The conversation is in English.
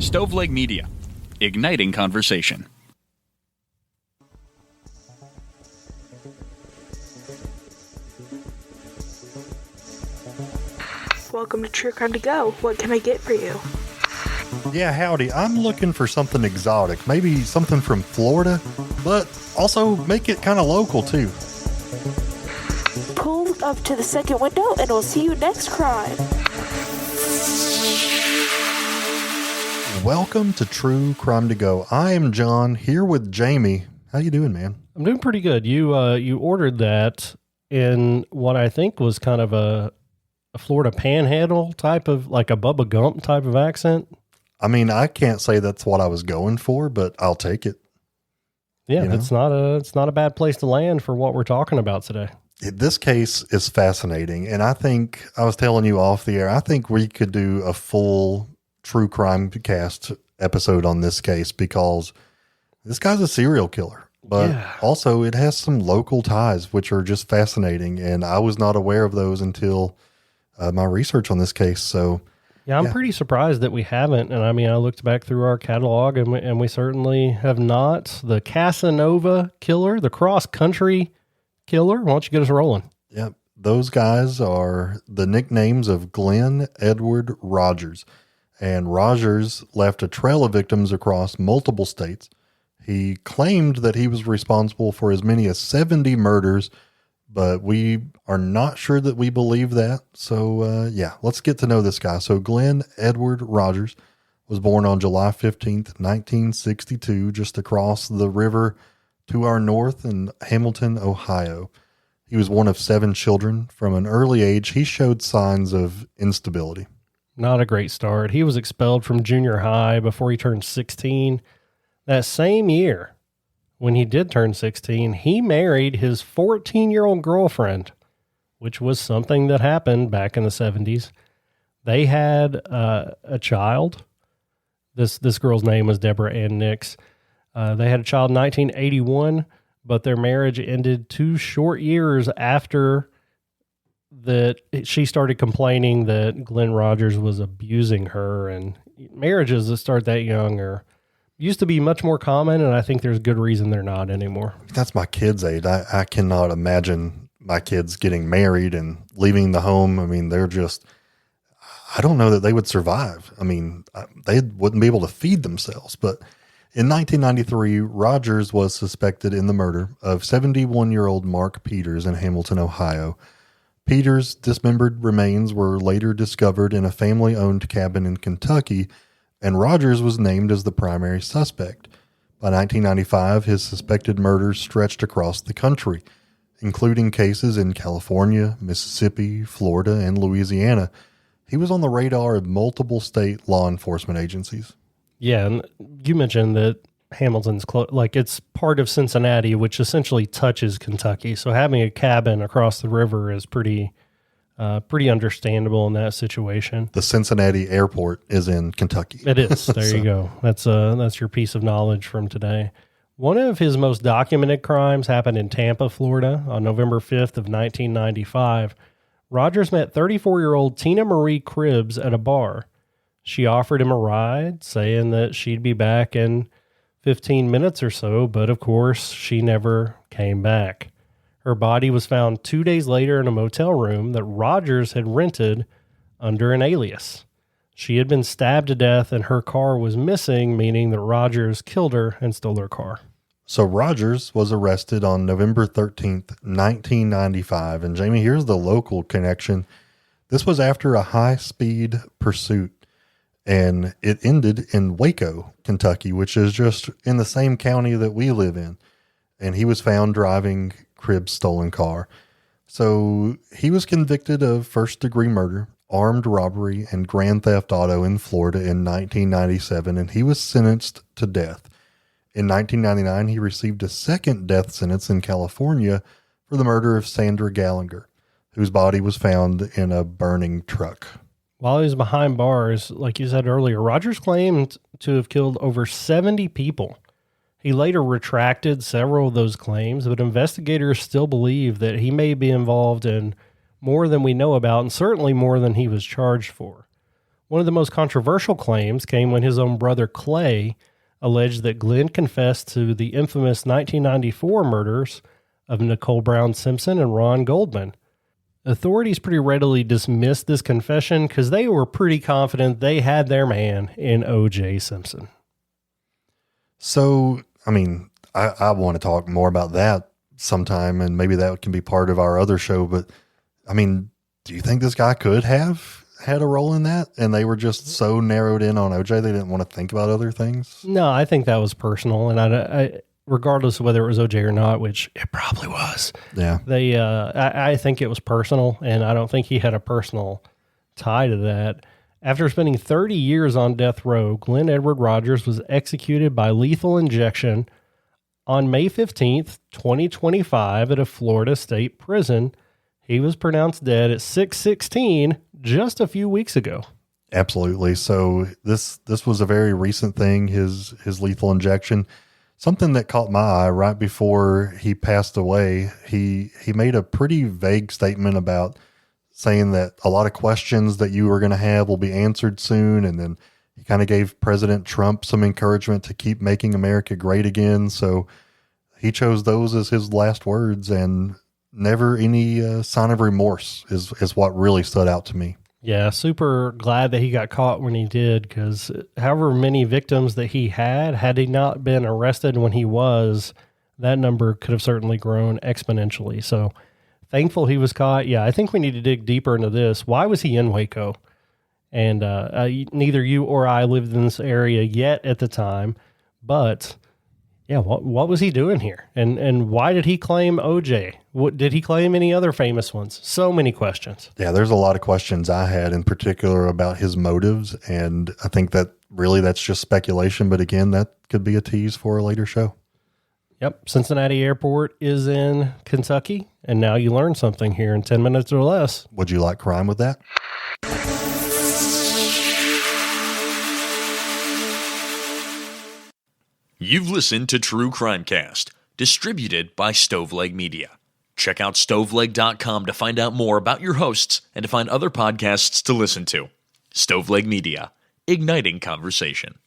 Stoveleg Media, igniting conversation. Welcome to True Crime to Go. What can I get for you? Yeah, howdy. I'm looking for something exotic, maybe something from Florida, but also make it kind of local too. Pull up to the second window and we'll see you next crime. Welcome to True Crime to Go. I am John, here with Jamie. How you doing, man? I'm doing pretty good. You ordered that in what I think was kind of a Florida panhandle type of, like a Bubba Gump type of accent. I mean, I can't say that's what I was going for, but I'll take it. Yeah, it's not a bad place to land for what we're talking about today. This case is fascinating, and I think, I was telling you off the air, I think we could do a full True Crime Cast episode on this case because this guy's a serial killer, but also it has some local ties, which are just fascinating, and I was not aware of those until my research on this case. So yeah, I'm pretty surprised that we haven't. And I mean, I looked back through our catalog and we certainly have not. The Casanova Killer, the cross-country killer. Why don't you get us rolling? Yep. Those guys are the nicknames of Glen Edward Rogers. And Rogers left a trail of victims across multiple states. He claimed that he was responsible for as many as 70 murders, but we are not sure that we believe that. So, let's get to know this guy. So Glen Edward Rogers was born on July 15th, 1962, just across the river to our north in Hamilton, Ohio. He was one of 7 children. From an early age, he showed signs of instability. Not a great start. He was expelled from junior high before he turned 16. That same year, when he did turn 16, he married his 14-year-old girlfriend, which was something that happened back in the 70s. They had a child. This girl's name was Deborah Ann Nix. They had a child in 1981, but their marriage ended 2 short years after that she started complaining that Glen Rogers was abusing her. And marriages that start that young used to be much more common, and I think there's good reason they're not anymore. That's my kids' age. I cannot imagine my kids getting married and leaving the home. I mean, they're just, I don't know that they would survive. I mean, they wouldn't be able to feed themselves. But in 1993, Rogers was suspected in the murder of 71-year-old Mark Peters in Hamilton, Ohio. Peters' dismembered remains were later discovered in a family-owned cabin in Kentucky, and Rogers was named as the primary suspect. By 1995, his suspected murders stretched across the country, including cases in California, Mississippi, Florida, and Louisiana. He was on the radar of multiple state law enforcement agencies. Yeah, and you mentioned that Hamilton's it's part of Cincinnati, which essentially touches Kentucky. So having a cabin across the river is pretty understandable in that situation. The Cincinnati airport is in Kentucky. It is. There you go. That's your piece of knowledge from today. One of his most documented crimes happened in Tampa, Florida on November 5th of 1995. Rogers met 34-year-old Tina Marie Cribbs at a bar. She offered him a ride, saying that she'd be back in 15 minutes or so, but of course, she never came back. Her body was found 2 days later in a motel room that Rogers had rented under an alias. She had been stabbed to death and her car was missing, meaning that Rogers killed her and stole her car. So Rogers was arrested on November 13th, 1995. And Jamie, here's the local connection. This was after a high-speed pursuit, and it ended in Waco, Kentucky, which is just in the same county that we live in. And he was found driving Cribbs' stolen car. So he was convicted of first-degree murder, armed robbery, and grand theft auto in Florida in 1997, and he was sentenced to death. In 1999, he received a second death sentence in California for the murder of Sandra Gallagher, whose body was found in a burning truck. While he was behind bars, like you said earlier, Rogers claimed to have killed over 70 people. He later retracted several of those claims, but investigators still believe that he may be involved in more than we know about, and certainly more than he was charged for. One of the most controversial claims came when his own brother Clay alleged that Glenn confessed to the infamous 1994 murders of Nicole Brown Simpson and Ron Goldman. Authorities pretty readily dismissed this confession because they were pretty confident they had their man in O.J. Simpson. So, I mean, I want to talk more about that sometime, and maybe that can be part of our other show. But, I mean, do you think this guy could have had a role in that? And they were just so narrowed in on O.J. they didn't want to think about other things? No, I think that was personal. And I regardless of whether it was O.J. or not, which it probably was. Yeah. I think it was personal, and I don't think he had a personal tie to that. After spending 30 years on death row, Glen Edward Rogers was executed by lethal injection on May 15th, 2025 at a Florida state prison. He was pronounced dead at 6:16 just a few weeks ago. Absolutely. So this was a very recent thing, his lethal injection. Something that caught my eye right before he passed away, he made a pretty vague statement about saying that a lot of questions that you were going to have will be answered soon. And then he kind of gave President Trump some encouragement to keep making America great again. So he chose those as his last words, and never any sign of remorse is what really stood out to me. Yeah, super glad that he got caught when he did, because however many victims that he had he not been arrested when he was, that number could have certainly grown exponentially. So thankful he was caught. Yeah, I think we need to dig deeper into this. Why was he in Waco? And neither you or I lived in this area yet at the time, but yeah, what was he doing here? And why did he claim OJ? What did he claim any other famous ones? So many questions. Yeah, there's a lot of questions I had in particular about his motives, and I think that really that's just speculation, but again, that could be a tease for a later show. Yep, Cincinnati Airport is in Kentucky, and now you learn something here in 10 minutes or less. Would you like crime with that? You've listened to True Crimecast, distributed by Stoveleg Media. Check out stoveleg.com to find out more about your hosts and to find other podcasts to listen to. Stoveleg Media, igniting conversation.